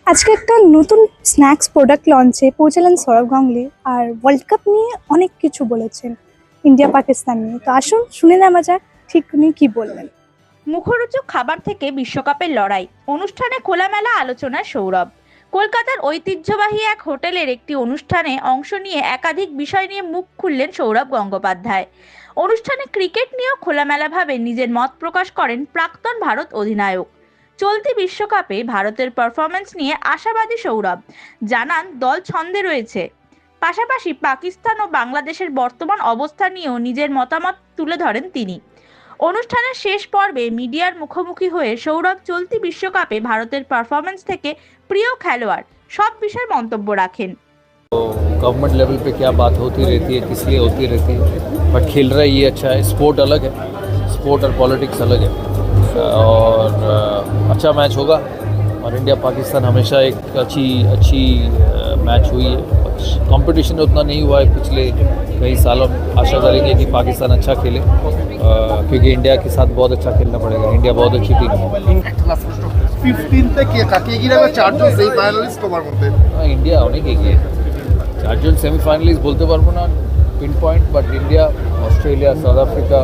আজকে একটা নতুন স্ন্যাক্স প্রোডাক্ট লঞ্চে পৌঁছালেন সৌরভ গাঙ্গুলি আর ওয়ার্ল্ড কাপ নিয়ে অনেক কিছু বলেছেন ইন্ডিয়া পাকিস্তান নিয়ে। তো আসুন শুনে নেওয়া যাক ঠিক উনি কি বললেন। মুখরোচক খাবার থেকে বিশ্বকাপের লড়াই অনুষ্ঠানে খোলামেলা আলোচনায় সৌরভ। কলকাতার ঐতিহ্যবাহী এক হোটেলের একটি অনুষ্ঠানে অংশ নিয়ে একাধিক বিষয় নিয়ে মুখ খুললেন সৌরভ গঙ্গোপাধ্যায়। অনুষ্ঠানে ক্রিকেট নিয়েও খোলামেলাভাবে নিজের মত প্রকাশ করেন প্রাক্তন ভারত অধিনায়ক। চলতি বিশ্বকাপে ভারতের পারফরমেন্স নিয়ে আশাবাদী সৌরভ, জানান দল ছন্দে রয়েছে। পাশাপাশি পাকিস্তান ও বাংলাদেশের বর্তমান অবস্থা নিয়েও নিজের মতামত তুলে ধরেন তিনি। অনুষ্ঠানের শেষ পর্বে মিডিয়ার মুখোমুখি হয়ে সৌরভ চলতি বিশ্বকাপে ভারতের পারফরমেন্স থেকে প্রিয় খেলোয়াড় সব বিষয়ে মন্তব্য রাখেন। गवर्नमेंट लेवल पे क्या बात होती रहती है, किस लिए होती रहती है, बट खेल रहा है ये अच्छा है। स्पोर्ट अलग है, स्पोर्ट और पॉलिटिक्स अलग है और अच्छा मैच होगा। और इंडिया पाकिस्तान हमेशा एक अच्छी मैच हुई है। कंपटीशन उतना नहीं हुआ है पिछले कई सालों में। आशा करेंगे कि पाकिस्तान अच्छा खेले क्योंकि इंडिया के साथ बहुत अच्छा खेलना पड़ेगा। इंडिया बहुत अच्छी टीम है। इंडिया অনেক এগিয়ে। চারজন সেমিফাইনালিস্ট বলতে পারবো না pin point, but India, Australia, south Africa,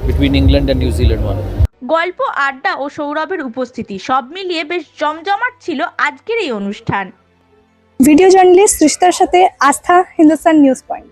between England and New Zealand one. গল্প, আড্ডা ও সৌরভের উপস্থিতি সব মিলিয়ে বেশ জমজমাট ছিল আজকের এই অনুষ্ঠান। ভিডিও জার্নালিস্ট রিশতার সাথে আস্থা, হিন্দুস্তান নিউজ পয়েন্ট।